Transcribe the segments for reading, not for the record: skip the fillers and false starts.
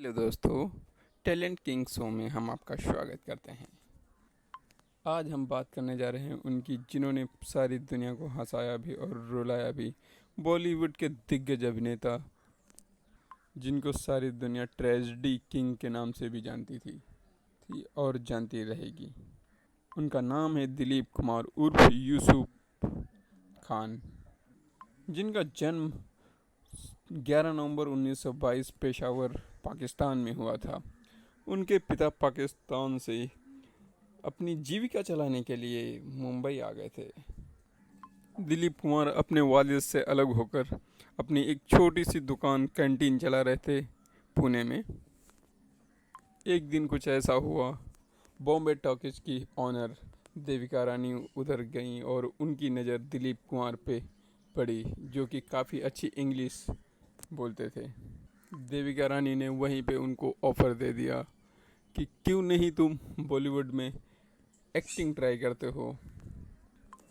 Hello दोस्तों, talent king show में हम आपका स्वागत करते हैं। आज हम बात करने जा रहे हैं उनकी जिन्होंने सारी दुनिया को हंसाया भी और रुलाया भी। बॉलीवुड के दिग्गज अभिनेता जिनको सारी दुनिया ट्रेजेडी किंग के नाम से भी जानती थी और जानती रहेगी। उनका नाम है दिलीप कुमार उर्फ यूसुफ खान, जिनका जन्म 11 नवंबर 1922 पेशावर पाकिस्तान में हुआ था। उनके पिता पाकिस्तान से अपनी जीविका चलाने के लिए मुंबई आ गए थे। दिलीप कुमार अपने वालिद से अलग होकर अपनी एक छोटी सी दुकान कैंटीन चला रहे थे पुणे में। एक दिन कुछ ऐसा हुआ, बॉम्बे टॉकीज की ऑनर देविका रानी उधर गईं और उनकी नज़र दिलीप कुमार पे पड़ी, जो कि काफ़ी अच्छी इंग्लिश बोलते थे। देविका रानी ने वहीं पे उनको ऑफ़र दे दिया कि क्यों नहीं तुम बॉलीवुड में एक्टिंग ट्राई करते हो।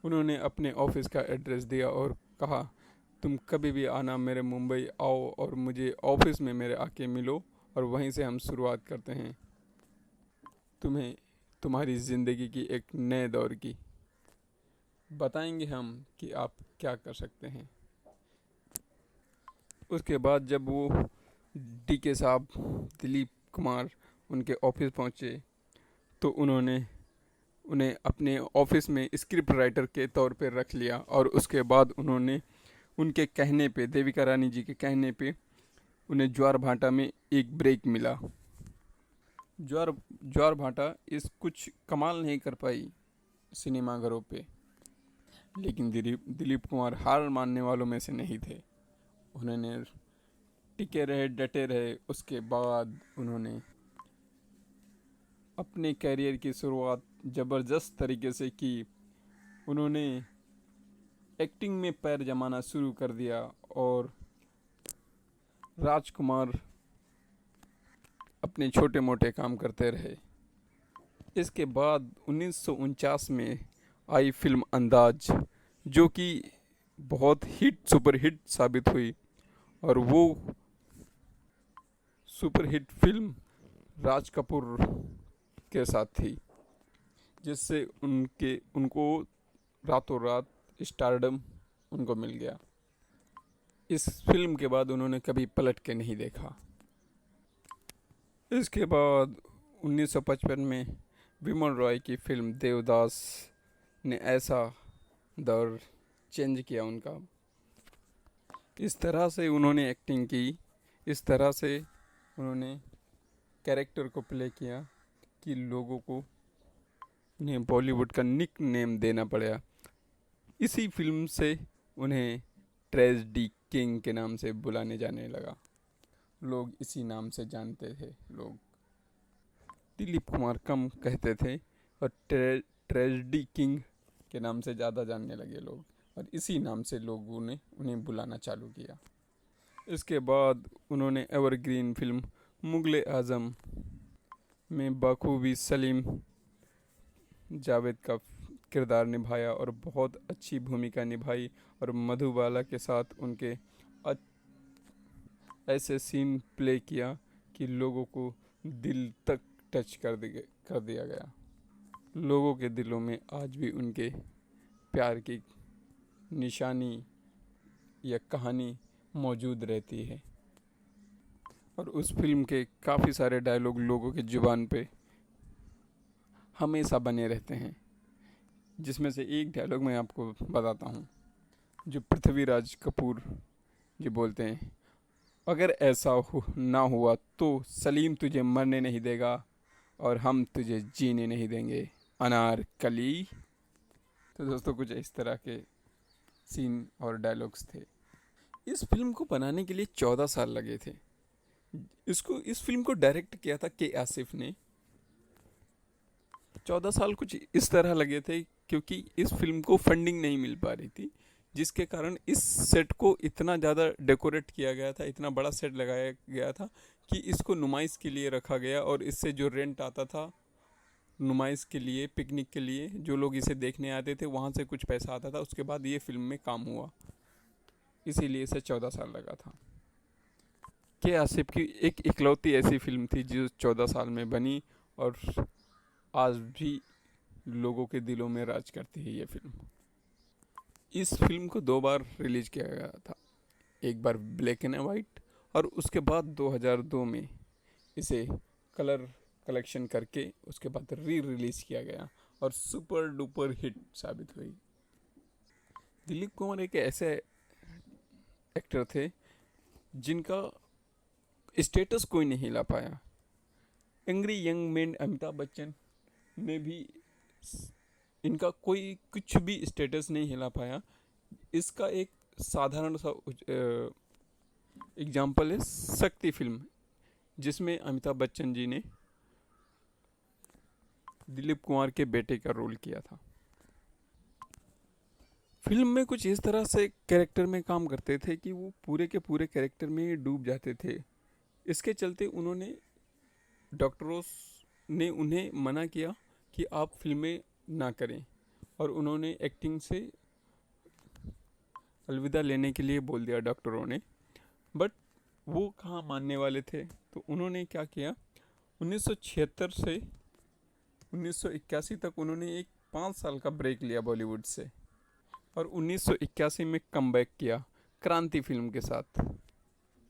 उन्होंने अपने ऑफिस का एड्रेस दिया और कहा, तुम कभी भी आना, मेरे मुंबई आओ और मुझे ऑफिस में मेरे आके मिलो और वहीं से हम शुरुआत करते हैं तुम्हें तुम्हारी ज़िंदगी की एक नए दौर की। बताएंगे हम कि आप क्या कर सकते हैं। उसके बाद जब वो डीके साहब दिलीप कुमार उनके ऑफिस पहुंचे तो उन्होंने उन्हें अपने ऑफिस में स्क्रिप्ट राइटर के तौर पर रख लिया और उसके बाद उन्होंने उनके कहने पे, देविका रानी जी के कहने पे, उन्हें ज्वार भाटा में एक ब्रेक मिला। ज्वार भाटा इस कुछ कमाल नहीं कर पाई सिनेमाघरों पे, लेकिन दिलीप कुमार हार मानने वालों में से नहीं थे। उन्होंने टिके रहे, डटे रहे। उसके बाद उन्होंने अपने कैरियर की शुरुआत ज़बरदस्त तरीके से की। उन्होंने एक्टिंग में पैर जमाना शुरू कर दिया और राजकुमार अपने छोटे मोटे काम करते रहे। इसके बाद 1949 में आई फिल्म अंदाज, जो कि बहुत सुपर हिट साबित हुई और वो super hit film Raj Kapoor के साथ थी, जिससे उनको रातों रात स्टारडम उनको मिल गया। इस फिल्म के बाद उन्होंने कभी पलट के नहीं देखा। इसके बाद 1955 में विमल रॉय की फिल्म देवदास ने ऐसा दौर चेंज किया उनका। इस तरह से उन्होंने एक्टिंग की, इस तरह से उन्होंने कैरेक्टर को प्ले किया कि लोगों को उन्हें बॉलीवुड का निक नेम देना पड़ा। इसी फिल्म से उन्हें ट्रेजेडी किंग के नाम से बुलाने जाने लगा। लोग इसी नाम से जानते थे। लोग दिलीप कुमार कम कहते थे और ट्रेजेडी किंग के नाम से ज़्यादा जानने लगे लोग, और इसी नाम से लोगों ने उन्हें बुलाना चालू किया। इसके बाद उन्होंने एवरग्रीन फिल्म मुगले आज़म में बखूबी सलीम जावेद का किरदार निभाया और बहुत अच्छी भूमिका निभाई और मधुबाला के साथ उनके ऐसे सीन प्ले किया कि लोगों को दिल तक टच कर दिया गया। लोगों के दिलों में आज भी उनके प्यार की निशानी या कहानी मौजूद रहती है और उस फिल्म के काफ़ी सारे डायलॉग लोगों की ज़ुबान पे हमेशा बने रहते हैं। जिसमें से एक डायलॉग मैं आपको बताता हूँ, जो पृथ्वीराज कपूर जी बोलते हैं, अगर ऐसा ना हुआ तो सलीम तुझे मरने नहीं देगा और हम तुझे जीने नहीं देंगे, अनारकली। तो दोस्तों, कुछ इस तरह के सीन और डायलॉग्स थे। इस फिल्म को बनाने के लिए 14 साल लगे थे। इस फिल्म को डायरेक्ट किया था के आसिफ ने। 14 साल कुछ इस तरह लगे थे क्योंकि इस फिल्म को फंडिंग नहीं मिल पा रही थी, जिसके कारण इस सेट को इतना ज़्यादा डेकोरेट किया गया था, इतना बड़ा सेट लगाया गया था कि इसको नुमाइश के लिए रखा गया और इससे जो रेंट आता था नुमाइश के लिए, पिकनिक के लिए, जो लोग इसे देखने आते थे वहाँ से कुछ पैसा आता था। उसके बाद ये फिल्म में काम हुआ, इसीलिए इसे 14 साल लगा था। के आसिफ की एक इकलौती ऐसी फिल्म थी जो 14 साल में बनी और आज भी लोगों के दिलों में राज करती है ये फिल्म। इस फिल्म को 2 बार रिलीज किया गया था, एक बार ब्लैक एंड वाइट और उसके बाद 2002 में इसे कलर कलेक्शन करके उसके बाद री रिलीज किया गया और सुपर डुपर हिट साबित हुई। दिलीप कुमार एक ऐसे एक्टर थे जिनका स्टेटस कोई नहीं हिला पाया। Angry young man Amitabh Bachchan ने भी इनका कोई कुछ भी स्टेटस नहीं हिला पाया। इसका एक साधारण सा एग्जाम्पल है शक्ति फिल्म, जिसमें अमिताभ बच्चन जी ने दिलीप कुमार के बेटे का रोल किया था। फिल्म में कुछ इस तरह से कैरेक्टर में काम करते थे कि वो पूरे के पूरे कैरेक्टर में डूब जाते थे। इसके चलते उन्होंने डॉक्टरों ने उन्हें मना किया कि आप फिल्में ना करें और उन्होंने एक्टिंग से अलविदा लेने के लिए बोल दिया डॉक्टरों ने। बट वो कहाँ मानने वाले थे, तो उन्होंने क्या किया, 1976 से 1981 तक उन्होंने एक 5 साल का ब्रेक लिया बॉलीवुड से और 1981 में कमबैक किया क्रांति फिल्म के साथ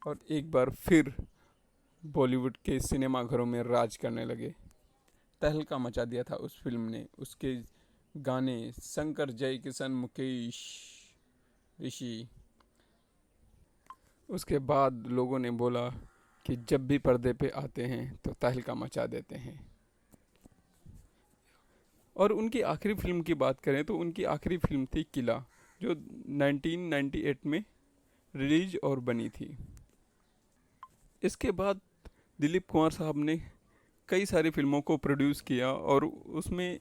और एक बार फिर बॉलीवुड के सिनेमा घरों में राज करने लगे। तहलका मचा दिया था उस फिल्म ने। उसके गाने शंकर जयकिशन मुकेश ऋषि, उसके बाद लोगों ने बोला कि जब भी पर्दे पे आते हैं तो तहलका मचा देते हैं। और उनकी आखिरी फिल्म की बात करें तो उनकी आखिरी फिल्म थी किला, जो 1998 में रिलीज और बनी थी। इसके बाद दिलीप कुमार साहब ने कई सारी फिल्मों को प्रोड्यूस किया और उसमें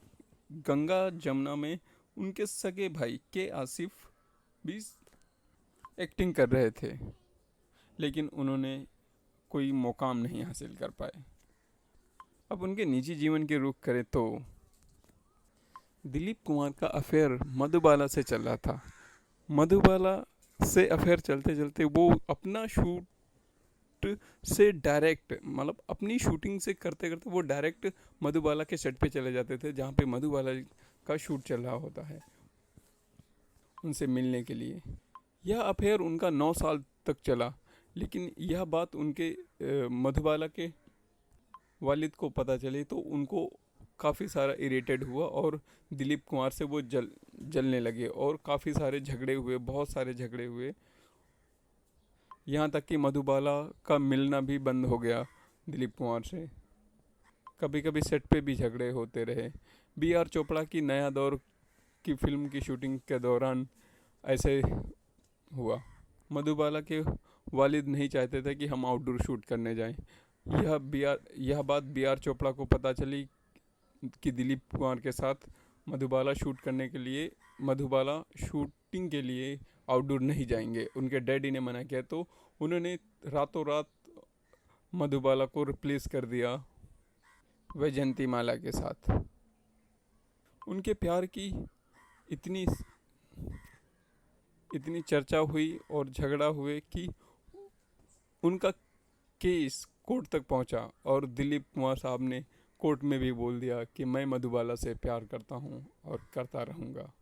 गंगा जमुना में उनके सगे भाई के आसिफ भी एक्टिंग कर रहे थे, लेकिन उन्होंने कोई मुकाम नहीं हासिल कर पाए। अब उनके निजी जीवन की रुख करें तो दिलीप कुमार का अफेयर मधुबाला से चल रहा था। मधुबाला से अफेयर चलते चलते वो अपना शूट से डायरेक्ट, मतलब अपनी शूटिंग से करते करते वो डायरेक्ट मधुबाला के सेट पे चले जाते थे जहाँ पे मधुबाला का शूट चल रहा होता है, उनसे मिलने के लिए। यह अफेयर उनका 9 साल तक चला, लेकिन यह बात उनके मधुबाला के वालिद को पता चली तो उनको काफ़ी सारा इरिटेट हुआ और दिलीप कुमार से वो जलने लगे और काफ़ी सारे झगड़े हुए, बहुत सारे झगड़े हुए। यहाँ तक कि मधुबाला का मिलना भी बंद हो गया दिलीप कुमार से। कभी कभी सेट पे भी झगड़े होते रहे। B.R. चोपड़ा की नया दौर की फिल्म की शूटिंग के दौरान ऐसे हुआ। मधुबाला के वालिद नहीं चाहते थे कि हम आउटडोर शूट करने जाएं। यह बात B.R. चोपड़ा को पता चली कि दिलीप कुमार के साथ मधुबाला शूटिंग के लिए आउटडोर नहीं जाएंगे। उनके डैडी ने मना किया तो उन्होंने रातों रात मधुबाला को रिप्लेस कर दिया वैजयंती माला के साथ। उनके प्यार की इतनी चर्चा हुई और झगड़ा हुए कि उनका केस कोर्ट तक पहुंचा और दिलीप कुमार साहब ने कोर्ट में भी बोल दिया कि मैं मधुबाला से प्यार करता हूं और करता रहूँगा।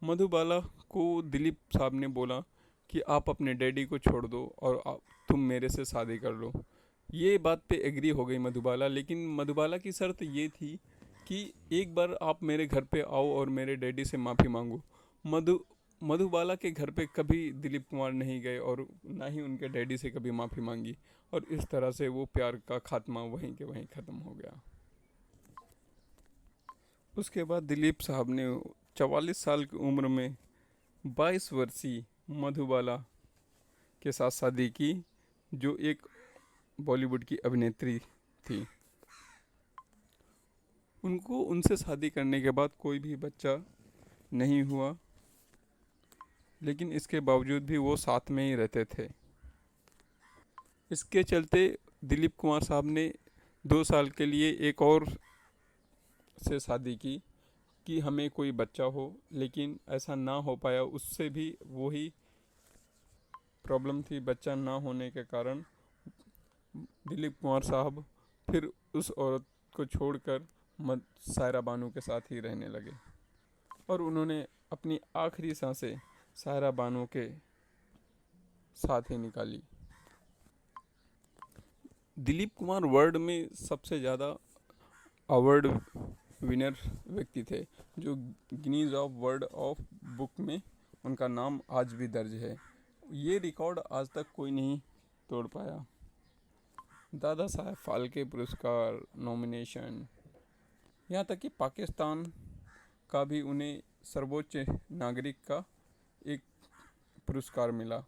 मधुबाला को दिलीप साहब ने बोला कि आप अपने डैडी को छोड़ दो और तुम मेरे से शादी कर लो। ये बात पे एग्री हो गई मधुबाला, लेकिन मधुबाला की शर्त ये थी कि एक बार आप मेरे घर पे आओ और मेरे डैडी से माफ़ी मांगो। मधुबाला के घर पे कभी दिलीप कुमार नहीं गए और ना ही उनके डैडी से कभी माफ़ी मांगी और इस तरह से वो प्यार का खात्मा वहीं के वहीं ख़त्म हो गया। उसके बाद दिलीप साहब ने 44 साल की उम्र में 22 वर्षीय मधुबाला के साथ शादी की, जो एक बॉलीवुड की अभिनेत्री थी। उनको उनसे शादी करने के बाद कोई भी बच्चा नहीं हुआ, लेकिन इसके बावजूद भी वो साथ में ही रहते थे। इसके चलते दिलीप कुमार साहब ने 2 साल के लिए एक और से शादी की कि हमें कोई बच्चा हो, लेकिन ऐसा ना हो पाया। उससे भी वही प्रॉब्लम थी बच्चा ना होने के कारण, दिलीप कुमार साहब फिर उस औरत को छोड़कर सायरा बानू के साथ ही रहने लगे और उन्होंने अपनी आखिरी सांसें सायरा बानू के साथ ही निकाली। दिलीप कुमार वर्ल्ड में सबसे ज़्यादा अवार्ड विनर व्यक्ति थे, जो Guinness of world of book में उनका नाम आज भी दर्ज है। ये रिकॉर्ड आज तक कोई नहीं तोड़ पाया। दादा साहब फाल्के पुरस्कार, नॉमिनेशन, यहाँ तक कि पाकिस्तान का भी उन्हें सर्वोच्च नागरिक का एक पुरस्कार मिला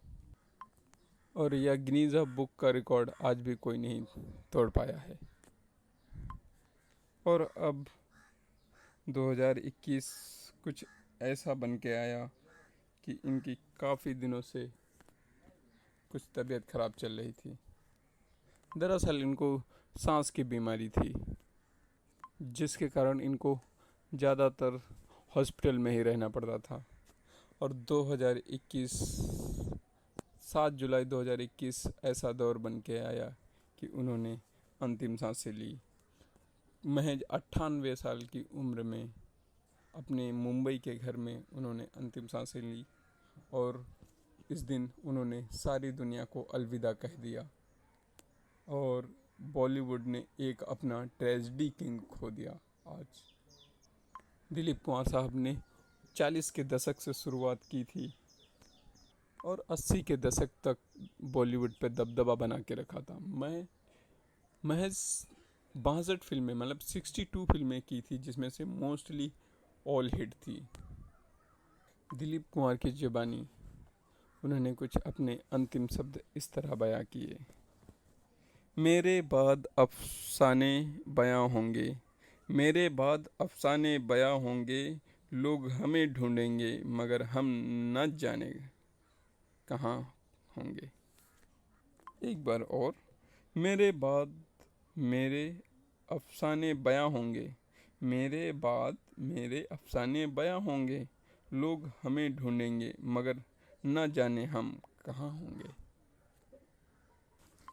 और यह गिनीज ऑफ बुक का रिकॉर्ड आज भी कोई नहीं तोड़ पाया है। और अब 2021 कुछ ऐसा बन के आया कि इनकी काफ़ी दिनों से कुछ तबीयत ख़राब चल रही थी। दरअसल इनको सांस की बीमारी थी, जिसके कारण इनको ज़्यादातर हॉस्पिटल में ही रहना पड़ता था। और 7 जुलाई 2021 ऐसा दौर बन के आया कि उन्होंने अंतिम सांसें ली। महज 98 साल की उम्र में अपने मुंबई के घर में उन्होंने अंतिम सांसें ली और इस दिन उन्होंने सारी दुनिया को अलविदा कह दिया और बॉलीवुड ने एक अपना ट्रेजेडी किंग खो दिया। आज दिलीप कुमार साहब ने 40 के दशक से शुरुआत की थी और 80 के दशक तक बॉलीवुड पे दबदबा बना के रखा था। मैं महज 62 फिल्में, मतलब 62 फिल्में की थी, जिसमें से मोस्टली ऑल हिट थी। दिलीप कुमार की ज़ुबानी उन्होंने कुछ अपने अंतिम शब्द इस तरह बयां किए। मेरे बाद अफसाने बयां होंगे, मेरे बाद अफसाने बयां होंगे, लोग हमें ढूंढेंगे मगर हम न जाने कहाँ होंगे। एक बार और, मेरे बाद मेरे अफसाने बयां होंगे, मेरे बाद मेरे अफसाने बयां होंगे, लोग हमें ढूंढेंगे मगर न जाने हम कहाँ होंगे।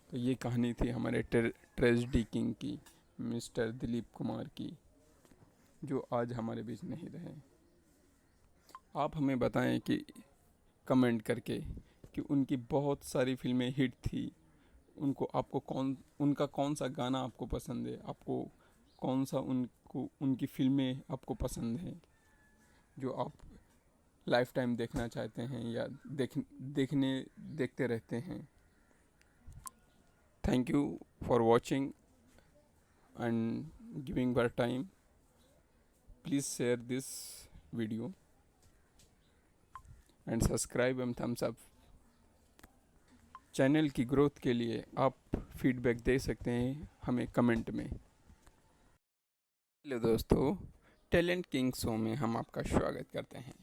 तो ये कहानी थी हमारे ट्रेजेडी किंग की, मिस्टर दिलीप कुमार की, जो आज हमारे बीच नहीं रहे। आप हमें बताएं कि कमेंट करके कि उनकी बहुत सारी फिल्में हिट थी, आपको उनका कौन सा गाना आपको पसंद है, आपको कौन सा उनकी फिल्में आपको पसंद हैं जो आप लाइफ टाइम देखना चाहते हैं या देखते रहते हैं। Thank you for watching and giving your time. Please share this video and subscribe and thumbs up. Channel की ग्रोथ के लिए आप फीडबैक दे सकते हैं हमें कमेंट में। हेलो दोस्तों, टैलेंट किंग शो में हम आपका स्वागत करते हैं।